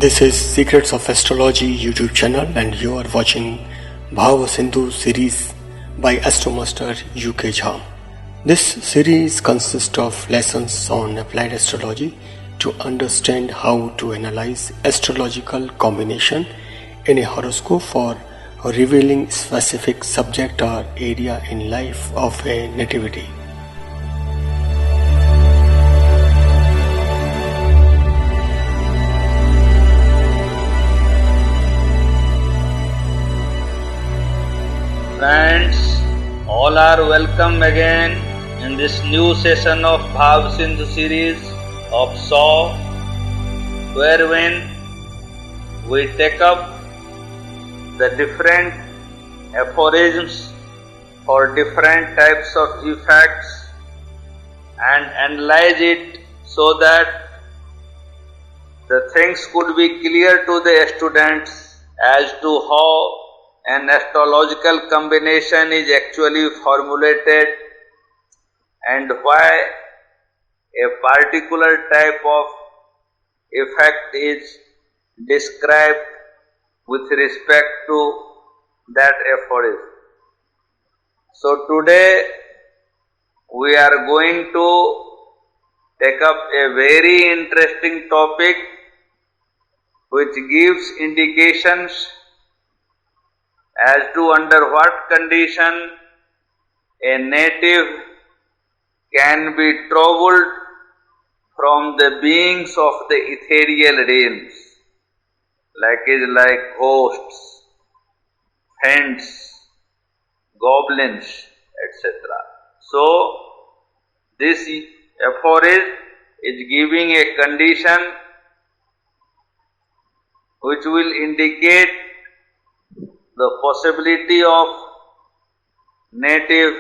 This is Secrets of Astrology YouTube channel and you are watching Bhava Sindhu series by Astromaster UK Jham. This series consists of lessons on applied astrology to understand how to analyze astrological combination in a horoscope for revealing specific subject or area in life of a nativity. Friends, all are welcome again in this new session of Bhav Sindhu series of Saw, wherein we take up the different aphorisms for different types of effects and analyze it so that the things could be clear to the students as to how an astrological combination is actually formulated and why a particular type of effect is described with respect to that aphorism. So today we are going to take up a very interesting topic which gives indications as to under what condition a native can be troubled from the beings of the ethereal realms, like ghosts, fiends, goblins, etc. So, this aphorism is giving a condition which will indicate the possibility of native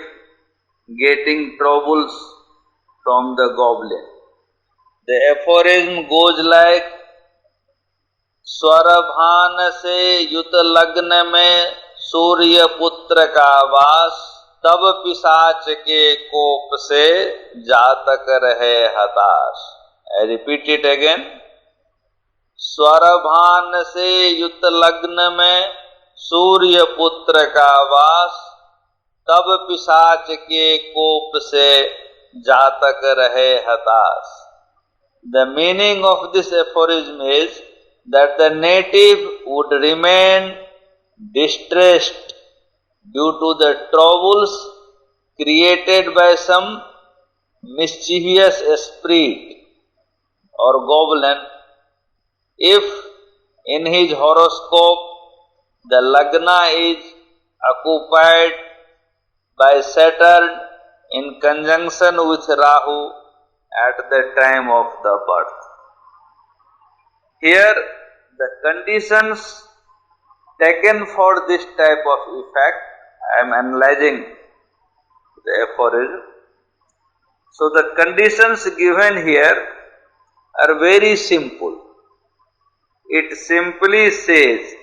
getting troubles from the goblin. The aphorism goes like, स्वरभान से युत लग्न में सूर्य पुत्र का वास, तब पिशाच के कोप से जातक रहे हताश. I repeat it again. स्वरभान से युत लग्न में सूर्य पुत्र का वास, तब पिशाच के कोप से जातक रहे हताश. The meaning of this aphorism is that the native would remain distressed due to the troubles created by some mischievous spirit or goblin if in his horoscope the Lagna is occupied by Saturn in conjunction with Rahu at the time of the birth. Here, the conditions taken for this type of effect, I am analyzing the aphorism. So, the conditions given here are very simple. It simply says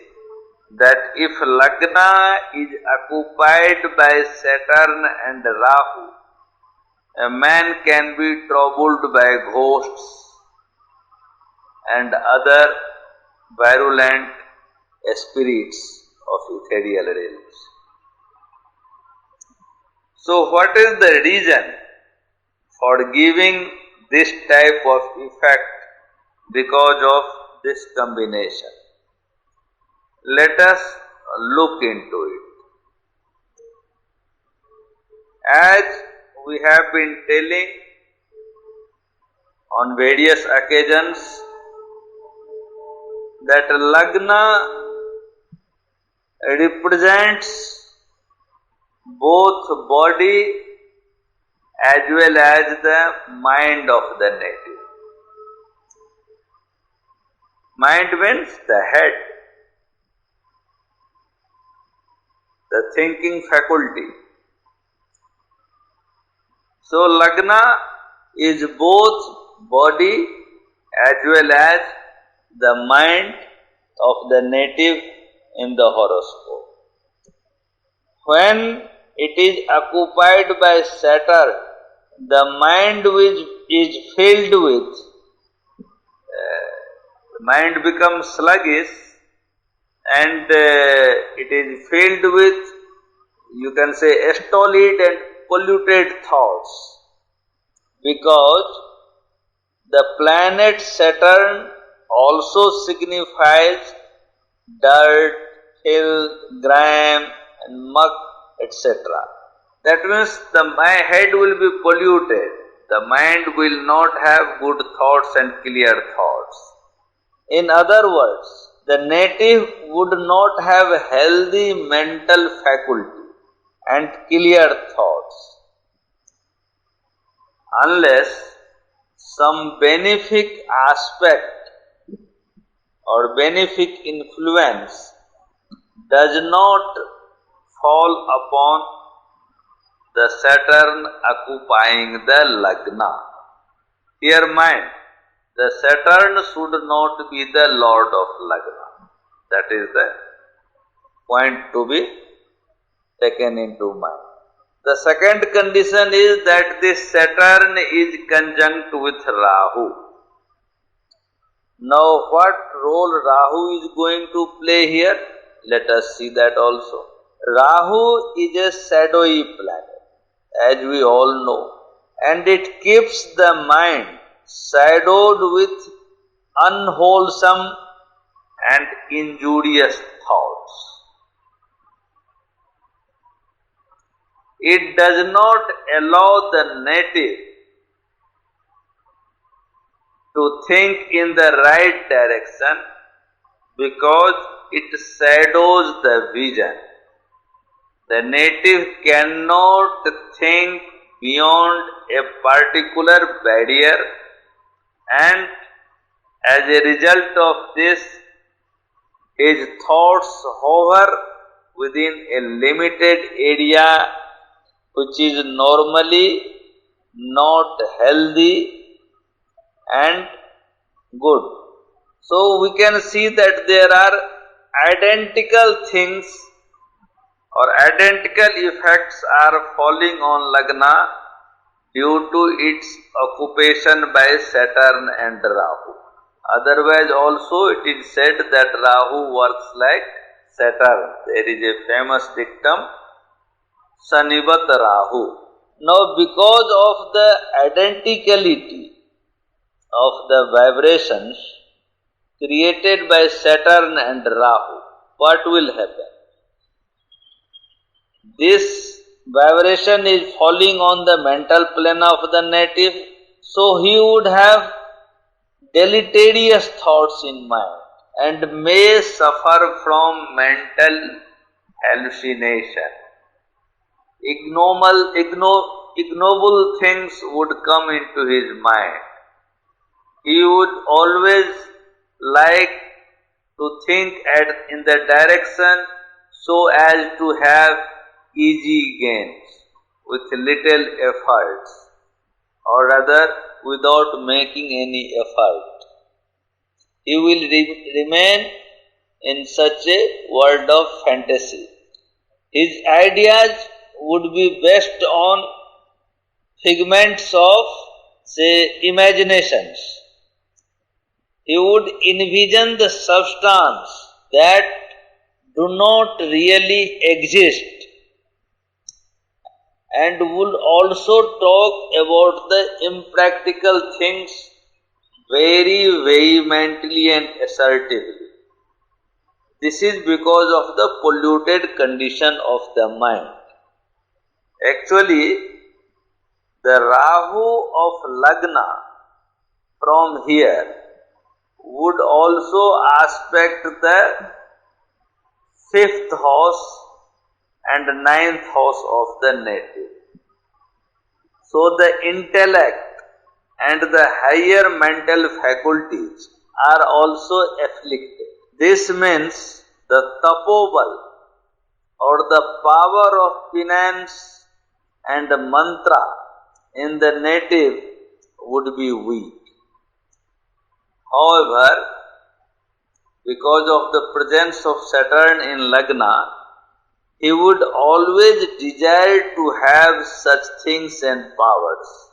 that if Lagna is occupied by Saturn and Rahu, a man can be troubled by ghosts and other virulent spirits of ethereal realms. So what is the reason for giving this type of effect because of this combination? Let us look into it. As we have been telling on various occasions that Lagna represents both body as well as the mind of the native. Mind means the head, the thinking faculty. So Lagna is both body as well as the mind of the native in the horoscope. When it is occupied by Saturn, the mind which is filled with The mind becomes sluggish and it is filled with, you can say, stolid and polluted thoughts, because the planet Saturn also signifies dirt, filth, grime and muck, etc. That means my head will be polluted. The mind will not have good thoughts and clear thoughts. In other words, the native would not have healthy mental faculty and clear thoughts unless some benefic aspect or benefic influence does not fall upon the Saturn occupying the Lagna. Here mind, the Saturn should not be the lord of Lagna. That is the point to be taken into mind. The second condition is that this Saturn is conjunct with Rahu. Now what role Rahu is going to play here? Let us see that also. Rahu is a shadowy planet, as we all know, and it keeps the mind shadowed with unwholesome and injurious thoughts. It does not allow the native to think in the right direction because it shadows the vision. The native cannot think beyond a particular barrier, and as a result of this, his thoughts hover within a limited area which is normally not healthy and good. So we can see that there are identical things or identical effects are falling on Lagna due to its occupation by Saturn and Rahu. Otherwise also it is said that Rahu works like Saturn. There is a famous dictum, Sanivat Rahu. Now because of the identicality of the vibrations created by Saturn and Rahu, what will happen? This vibration is falling on the mental plane of the native, so he would have deleterious thoughts in mind and may suffer from mental hallucination. Ignoble things would come into his mind. He would always like to think in the direction so as to have easy gains with little efforts, or rather without making any effort. He will remain in such a world of fantasy. His ideas would be based on figments of, say, imaginations. He would envision the substance that do not really exist, and would also talk about the impractical things very vehemently and assertively. This is because of the polluted condition of the mind. Actually, the Rahu of Lagna from here would also aspect the 5th house and 9th house of the native. So the intellect and the higher mental faculties are also afflicted. This means the tapobal or the power of penance and mantra in the native would be weak. However, because of the presence of Saturn in Lagna, he would always desire to have such things and powers.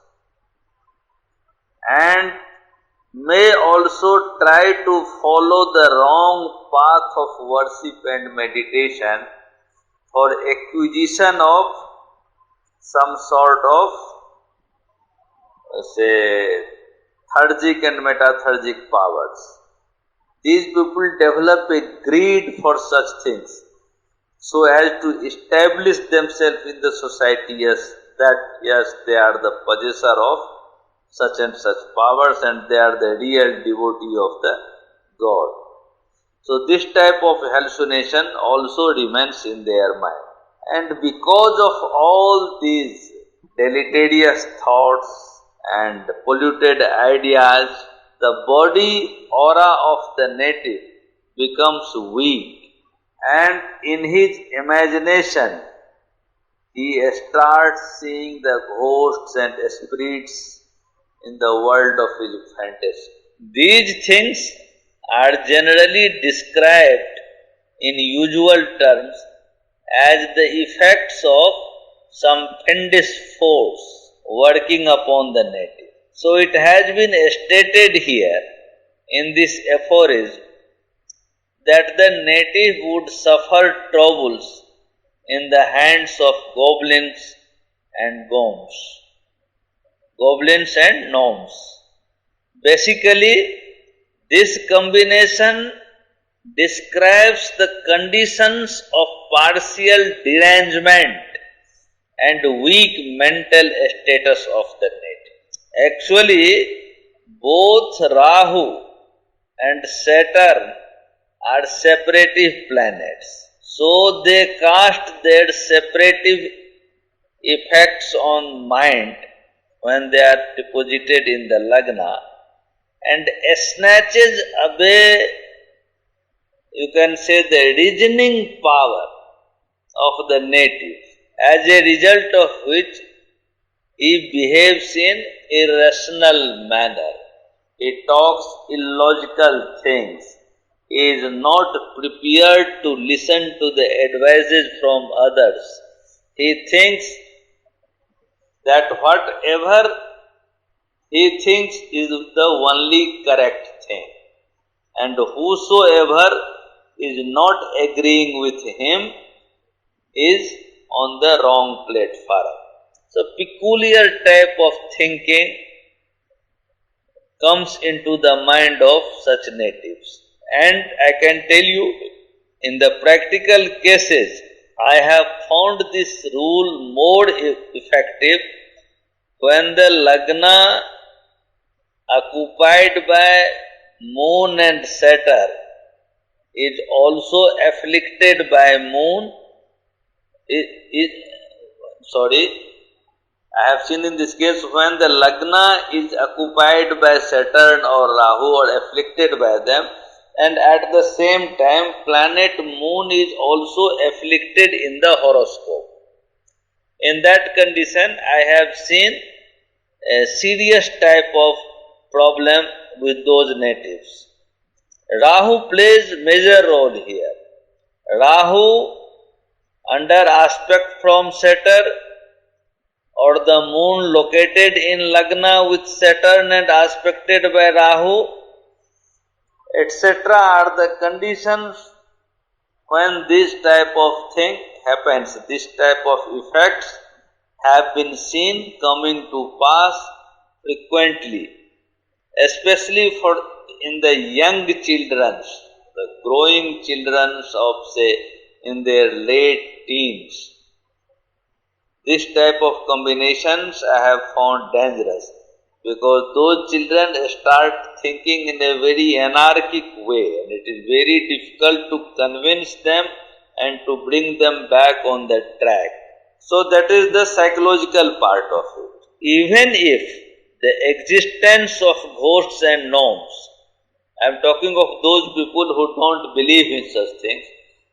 And may also try to follow the wrong path of worship and meditation for acquisition of some sort of, say, theurgic and metatheurgic powers. These people develop a greed for such things so as to establish themselves in the society as that, yes, they are the possessor of such and such powers and they are the real devotee of the God. So this type of hallucination also remains in their mind. And because of all these deleterious thoughts and polluted ideas, the body aura of the native becomes weak, and in his imagination he starts seeing the ghosts and spirits in the world of his fantasy. These things are generally described in usual terms as the effects of some fiendish force working upon the native. So it has been stated here in this aphorism that the native would suffer troubles in the hands of goblins and gnomes. Basically, this combination describes the conditions of partial derangement and weak mental status of the native. Actually, both Rahu and Saturn are separative planets. So they cast their separative effects on mind when they are deposited in the Lagna and snatches away, you can say, the reasoning power of the native, as a result of which he behaves in irrational manner. He talks illogical things. He is not prepared to listen to the advices from others. He thinks that whatever he thinks is the only correct thing, and whosoever is not agreeing with him is on the wrong platform. So peculiar type of thinking comes into the mind of such natives. And I can tell you, in the practical cases, I have found this rule more effective when the Lagna occupied by Moon and Saturn is also afflicted by Moon. I have seen in this case when the Lagna is occupied by Saturn or Rahu or afflicted by them, and at the same time planet Moon is also afflicted in the horoscope. In that condition, I have seen a serious type of problem with those natives. Rahu plays major role here. Rahu under aspect from Saturn, or the Moon located in Lagna with Saturn and aspected by Rahu, etc. are the conditions when this type of thing happens. This type of effects have been seen coming to pass frequently, especially in the young children, the growing children of, say, in their late teens. This type of combinations I have found dangerous, because those children start thinking in a very anarchic way, and it is very difficult to convince them and to bring them back on the track. So that is the psychological part of it. Even if the existence of ghosts and gnomes, I am talking of those people who don't believe in such things.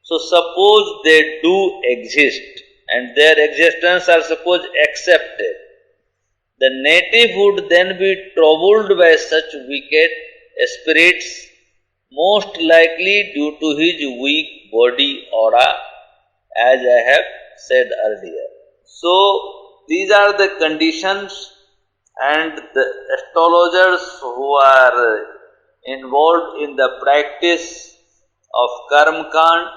So suppose they do exist, and their existence are supposed accepted, the native would then be troubled by such wicked spirits, most likely due to his weak body aura, as I have said earlier. So these are the conditions and the astrologers who are involved in the practice of karmakant,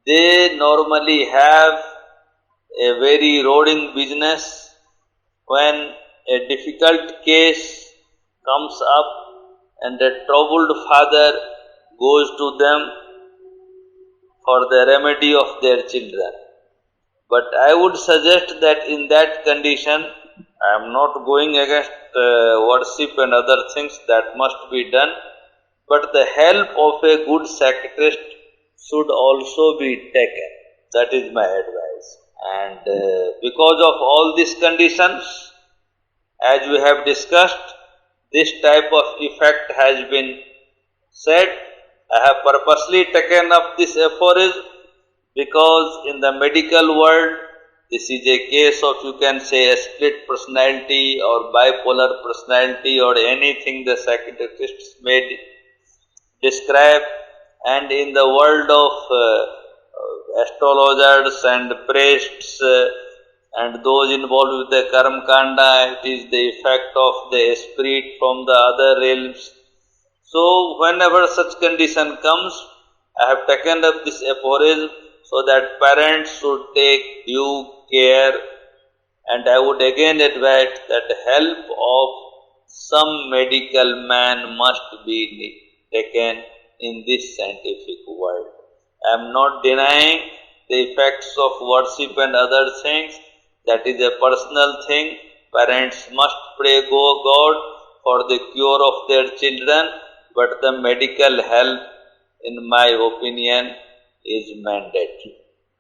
they normally have a very roaring business. When a difficult case comes up and a troubled father goes to them for the remedy of their children. But I would suggest that in that condition, I am not going against worship and other things that must be done, but the help of a good psychiatrist should also be taken. That is my advice. And because of all these conditions, as we have discussed, this type of effect has been said. I have purposely taken up this aphorism because in the medical world, this is a case of, you can say, a split personality or bipolar personality or anything the psychiatrists may describe. And in the world of astrologers and priests and those involved with the karmakanda, it is the effect of the spirit from the other realms. So whenever such condition comes, I have taken up this aphorism so that parents should take due care, and I would again advise that help of some medical man must be taken in this scientific world. I am not denying the effects of worship and other things. That is a personal thing. Parents must pray God for the cure of their children, but the medical help, in my opinion, is mandatory.